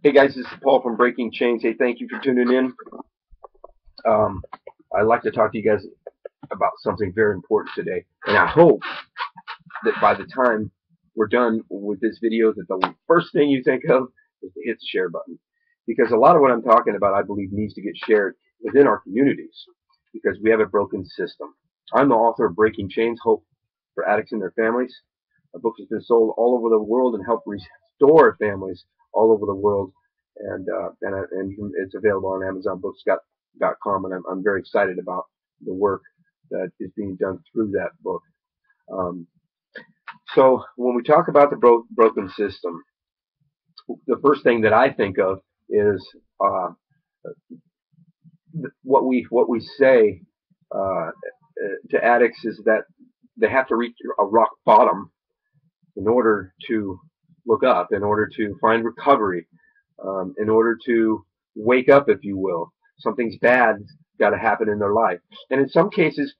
Hey guys, this is Paul from Breaking Chains. Hey, thank you for tuning in. Um, I'd like to talk to you guys about something very important today, and I hope that by the time we're done with this video, that the first thing you think of is to hit the share button, because a lot of what I'm talking about, I believe, needs to get shared within our communities, because we have a broken system. I'm the author of Breaking Chains: Hope for Addicts and Their Families. A book has been sold all over the world and helped restore families all over the world, and it's available on AmazonBooks.com, and I'm very excited about the work that is being done through that book. Um, so when we talk about the broken system, the first thing that I think of is uh, what we say to addicts is that they have to reach a rock bottom in order to look up, in order to find recovery, in order to wake up, if you will. Something's bad's got to happen in their life, and in some cases,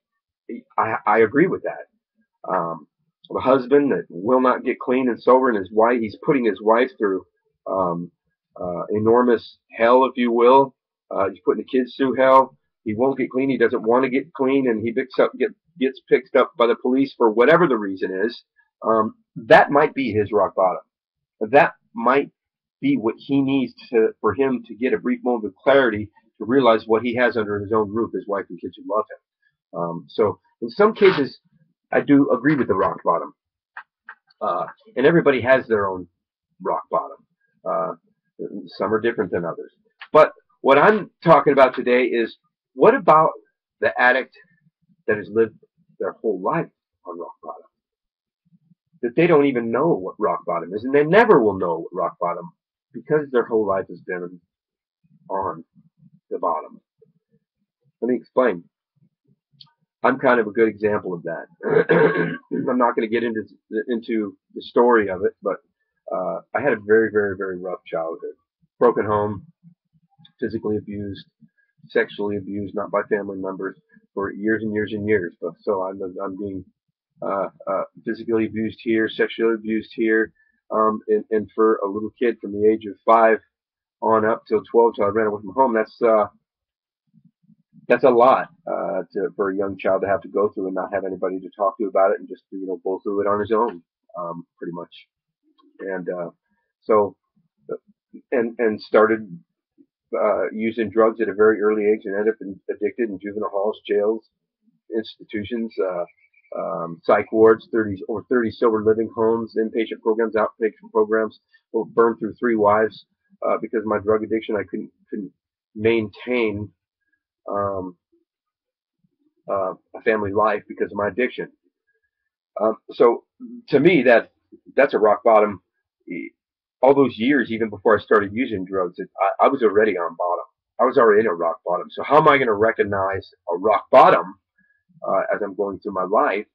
I agree with that. The husband that will not get clean and sober, and his wife, he's putting his wife through um, enormous hell, if you will. He's putting the kids through hell. He won't get clean. He doesn't want to get clean, and he gets picked up by the police for whatever the reason is. That might be his rock bottom. That might be what he needs for him to get a brief moment of clarity to realize what he has under his own roof, his wife and kids who love him. So in some cases, I do agree with the rock bottom, uh, and everybody has their own rock bottom. Uh, some are different than others. But what I'm talking about today is, what about the addict that has lived their whole life on rock bottom? That they don't even know what rock bottom is, and they never will know what rock bottom, because their whole life has been on the bottom. Let me explain. I'm kind of a good example of that. I'm not going to get into the story of it, but I had a very, very, very rough childhood. Broken home, physically abused, sexually abused, not by family members, for years and years and years. But so I'm being physically abused here, sexually abused here, and for a little kid from the age of 5 on up till 12, till I ran away from home. That's a lot for a young child to have to go through and not have anybody to talk to about it, and just go through it on his own, pretty much. And so and started using drugs at a very early age, and ended up addicted in juvenile halls, jails, institutions, psych wards, 30 sober living homes, inpatient programs, outpatient programs. Burned through 3 wives because of my drug addiction. I couldn't maintain um, a family life because of my addiction. So to me, that's a rock bottom. All those years, even before I started using drugs, I was already on bottom. I was already in a rock bottom. So how am I going to recognize a rock bottom as I'm going through my life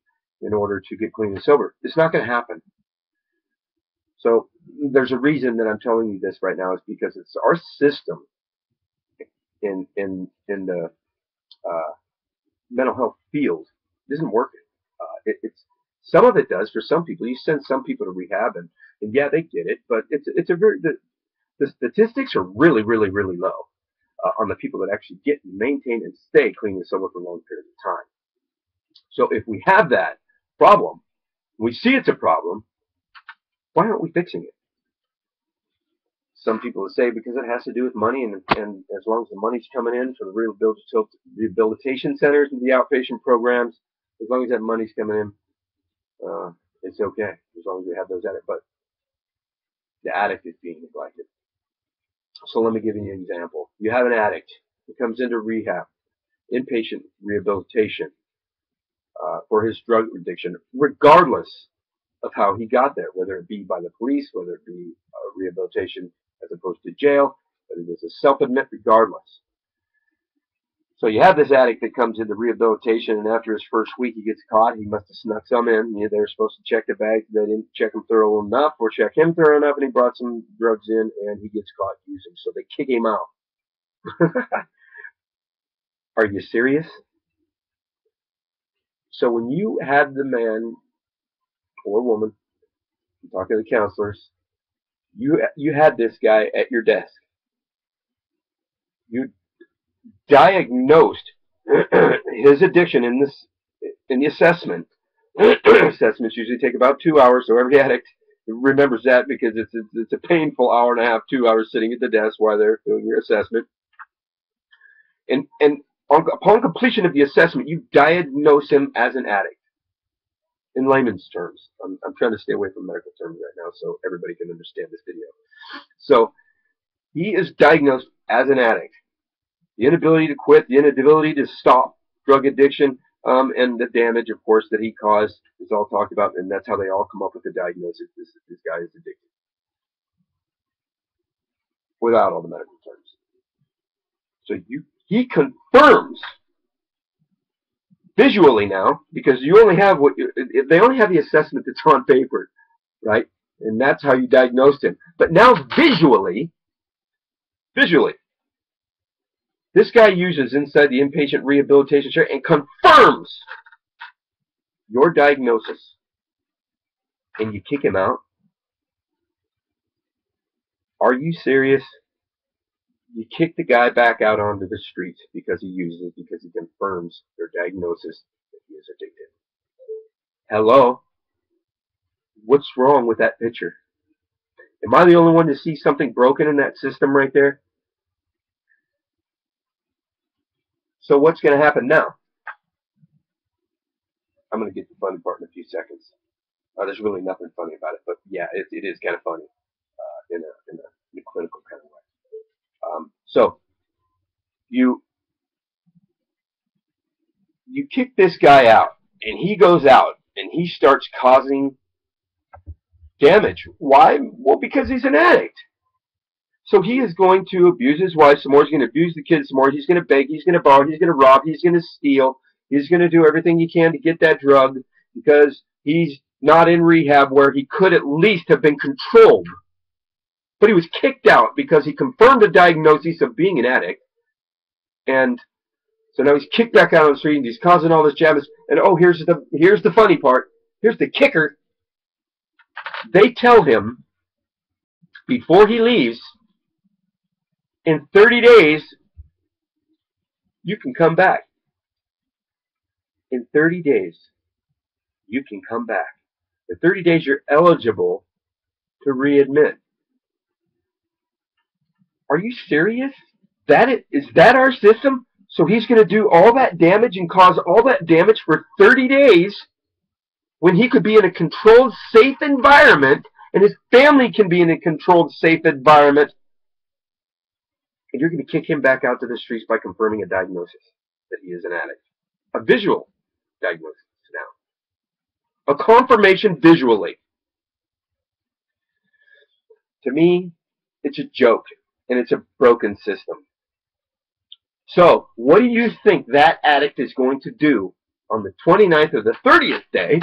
in order to get clean and sober? It's not going to happen. So there's a reason that I'm telling you this right now, is because it's our system in the uh, mental health field isn't working. It's some of it does for some people. You send some people to rehab, and yeah, they get it, but it's a very the statistics are really, really, really low on the people that actually get and maintain and stay clean and sober for long periods of time. So if we have that problem, we see it's a problem, why aren't we fixing it? Some people would say because it has to do with money, and as long as the money's coming in for the rehabilitation centers and the outpatient programs, as long as that money's coming in, it's okay, as long as we have those at it. But the addict is being neglected. So let me give you an example. You have an addict who comes into rehab, inpatient rehabilitation, for his drug addiction, regardless of how he got there, whether it be by the police, whether it be rehabilitation as opposed to jail, whether it is a self-admit, regardless. So you have this addict that comes into rehabilitation, and after his first week, he gets caught. He must have snuck some in. They're supposed to check the bags. They didn't check him thorough enough, or check him thorough enough, and he brought some drugs in, and he gets caught using. So they kick him out. Are you serious? So when you have the man or woman, I'm talking to the counselors, You had this guy at your desk. You diagnosed his addiction in the assessment. Assessments usually take about 2 hours, so every addict remembers that because it's a painful hour and a half, 2 hours sitting at the desk while they're doing your assessment. And upon completion of the assessment, you diagnose him as an addict. In layman's terms, I'm trying to stay away from medical terms right now so everybody can understand this video. So he is diagnosed as an addict. The inability to quit, the inability to stop drug addiction, and the damage, of course, that he caused is all talked about, and that's how they all come up with the diagnosis. This guy is addicted, without all the medical terms. So he confirms visually now, because you only have they only have the assessment that's on paper, right? And that's how you diagnosed him. But now visually, this guy uses inside the inpatient rehabilitation center and confirms your diagnosis, and you kick him out. Are you serious? You kick the guy back out onto the streets because he uses, because he confirms their diagnosis that he is addicted. Hello? What's wrong with that picture? Am I the only one to see something broken in that system right there? So what's going to happen now? I'm going to get the funny part in a few seconds. There's really nothing funny about it, but yeah, it is kind of funny in a clinical kind of way. So you kick this guy out, and he goes out, and he starts causing damage. Why? Well, because he's an addict. So he is going to abuse his wife some more. He's going to abuse the kids some more. He's going to beg. He's going to borrow. He's going to rob. He's going to steal. He's going to do everything he can to get that drug because he's not in rehab where he could at least have been controlled. But he was kicked out because he confirmed a diagnosis of being an addict. And so now he's kicked back out on the street and he's causing all this damage. And oh, here's the funny part. Here's the kicker. They tell him before he leaves, in 30 days, you can come back. In 30 days, you can come back. In 30 days, you're eligible to readmit. Are you serious? Is that our system? So he's going to do all that damage and cause all that damage for 30 days when he could be in a controlled, safe environment, and his family can be in a controlled, safe environment. And you're going to kick him back out to the streets by confirming a diagnosis that he is an addict. A visual diagnosis now. A confirmation visually. To me, it's a joke, and it's a broken system. So, what do you think that addict is going to do on the 29th or the 30th day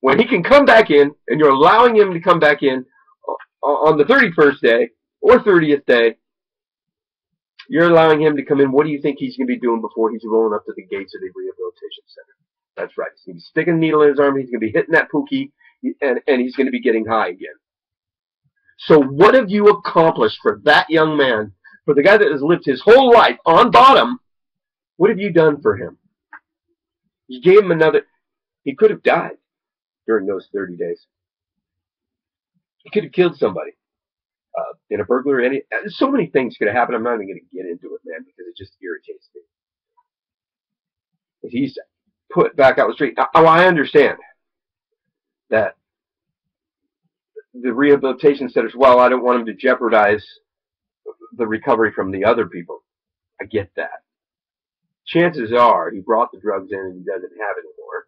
when he can come back in, and you're allowing him to come back in on the 31st day or 30th day? You're allowing him to come in. What do you think he's going to be doing before he's rolling up to the gates of the rehabilitation center? That's right. He's going to be sticking a needle in his arm. He's going to be hitting that pookie, and he's going to be getting high again. So what have you accomplished for that young man, for the guy that has lived his whole life on bottom? What have you done for him? You gave him another. He could have died during those 30 days. He could have killed somebody. In a burglary, so many things could have happened. I'm not even going to get into it, man, because it just irritates me. If he's put back out on the street, I understand that the rehabilitation centers, well, I don't want him to jeopardize the recovery from the other people. I get that. Chances are he brought the drugs in and he doesn't have it anymore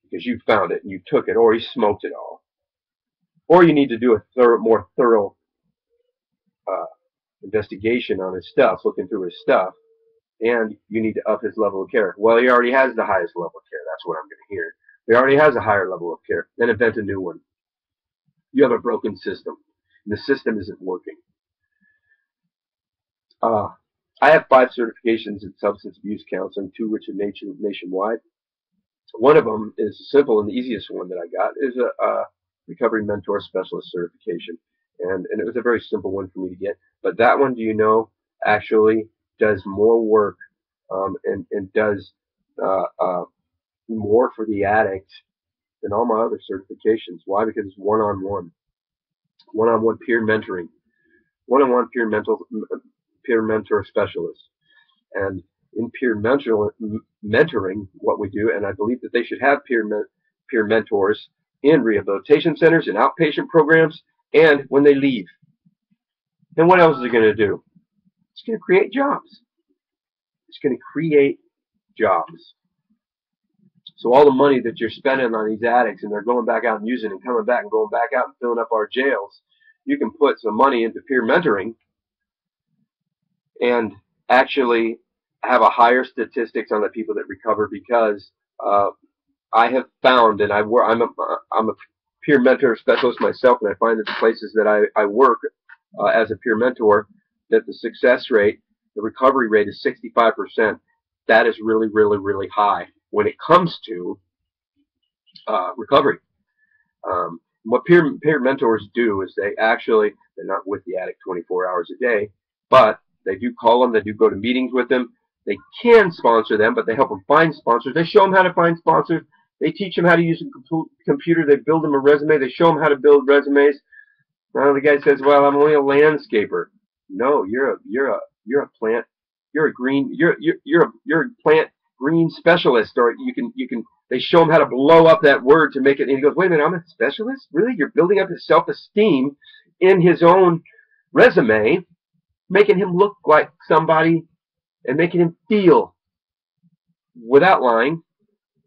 because you found it and you took it, or he smoked it all. Or you need to do a more thorough investigation on his stuff, looking through his stuff, and you need to up his level of care. Well, he already has the highest level of care. That's what I'm going to hear. He already has a higher level of care. Then invent a new one. You have a broken system, and the system isn't working. I have 5 certifications in substance abuse counseling, 2 which are nationwide. One of them is simple, and the easiest one that I got is a recovery mentor specialist certification. and it was a very simple one for me to get. But that one, do you know, actually does more work, and does uh, uh, more for the addict than all my other certifications. Why? Because it's one-on-one, one-on-one peer mentoring, one-on-one peer mentor specialist. And in mentoring, what we do, and I believe that they should have peer mentors in rehabilitation centers, in outpatient programs, and when they leave. And what else is it going to do? It's going to create jobs. It's going to create jobs. So all the money that you're spending on these addicts, and they're going back out and using and coming back and going back out and filling up our jails, you can put some money into peer mentoring and actually have a higher statistics on the people that recover, because I have found, and I'm a peer mentor specialist myself, and I find that the places that I work as a peer mentor, that the success rate, the recovery rate is 65%. That is really, really, really high when it comes to recovery. What peer mentors do is they're not with the addict 24 hours a day, but they do call them, they do go to meetings with them. They can sponsor them, but they help them find sponsors. They show them how to find sponsors. They teach them how to use a computer. They build them a resume. They show them how to build resumes. Now the guy says, "Well, I'm only a landscaper." No, you're a plant. You're a green. You're a plant green specialist. Or you can. They show him how to blow up that word to make it. And he goes, "Wait a minute, I'm a specialist? Really? You're building up his self-esteem in his own resume, making him look like somebody, and making him feel, without lying,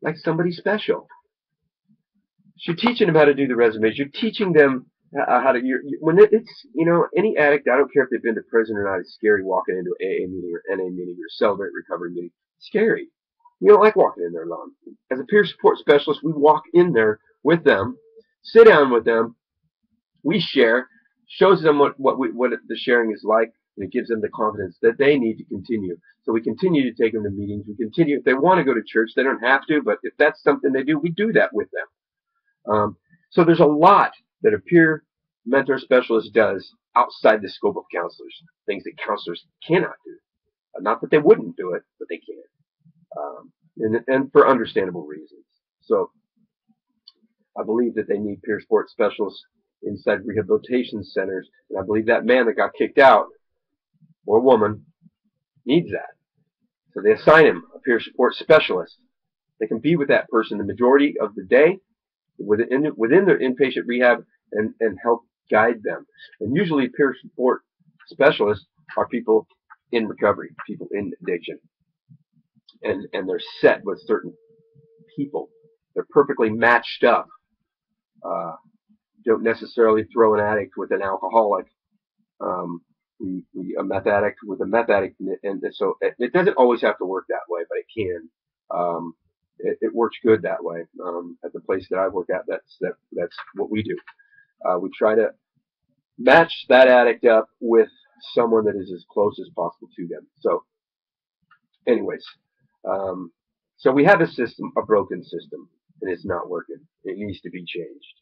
like somebody special." So you're teaching them how to do the resumes. You're teaching them how to. When it's any addict, I don't care if they've been to prison or not. It's scary walking into an AA meeting or NA meeting or Celebrate Recovery meeting. It's scary. You don't like walking in there alone. As a peer support specialist, we walk in there with them, sit down with them, we share, shows them what the sharing is like, and it gives them the confidence that they need to continue. So we continue to take them to meetings. We continue, if they want to go to church, they don't have to, but if that's something they do, we do that with them. So there's a lot that a peer mentor specialist does outside the scope of counselors, things that counselors cannot do. Not that they wouldn't do it, but they can't. And for understandable reasons. So I believe that they need peer support specialists inside rehabilitation centers, and I believe that man that got kicked out, or woman, needs that. So they assign him a peer support specialist. They can be with that person the majority of the day within their inpatient rehab, and help guide them. And usually peer support specialists are people in recovery, people in addiction. And they're set with certain people. They're perfectly matched up. Don't necessarily throw an addict with an alcoholic, a meth addict with a meth addict, and so it doesn't always have to work that way, but it can. It works good that way. At the place that I work at, that's what we do. We try to match that addict up with someone that is as close as possible to them. So, anyways. So we have a system, a broken system, and it's not working. It needs to be changed.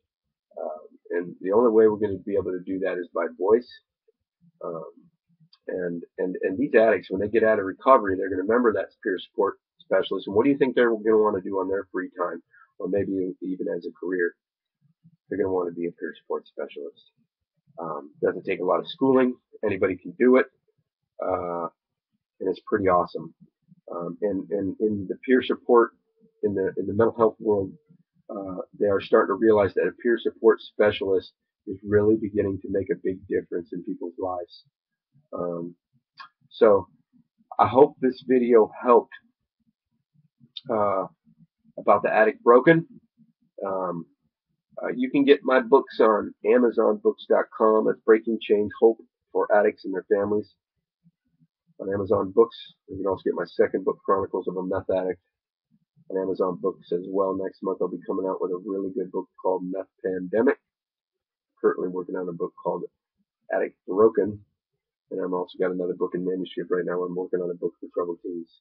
And the only way we're going to be able to do that is by voice. And these addicts, when they get out of recovery, they're going to remember that peer support specialist. And what do you think they're going to want to do on their free time, or maybe even as a career? They're going to want to be a peer support specialist. Doesn't take a lot of schooling. Anybody can do it, and it's pretty awesome. And in the peer support, in the mental health world, they are starting to realize that a peer support specialist is really beginning to make a big difference in people's lives. So I hope this video helped about the Addict Broken. You can get my books on AmazonBooks.com. It's Breaking Chains: Hope for Addicts and Their Families. On Amazon Books. You can also get my second book, Chronicles of a Meth Addict, on Amazon Books as well. Next month I'll be coming out with a really good book called Meth Pandemic. Currently working on a book called Addict Broken, and I've also got another book in manuscript right now. I'm working on a book for troubled teens,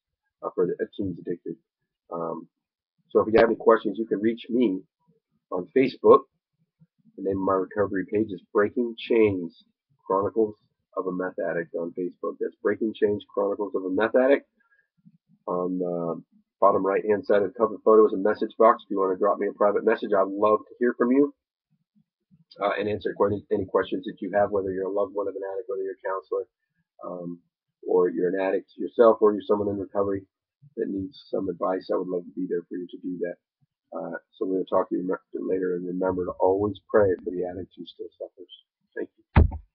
for the teens addicted. So if you have any questions, you can reach me on Facebook, The name of my recovery page is Breaking Chains Chronicles of a Meth Addict on Facebook. That's Breaking Chains Chronicles of a Meth Addict. On the bottom right hand side of the cover photo is a message box. If you want to drop me a private message, I'd love to hear from you and answer any questions that you have, whether you're a loved one of an addict, whether you're a counselor, um, or you're an addict yourself, or you're someone in recovery that needs some advice. I would love to be there for you to do that. So we're going to talk to you later, and remember to always pray for the addict who still suffers. Thank you.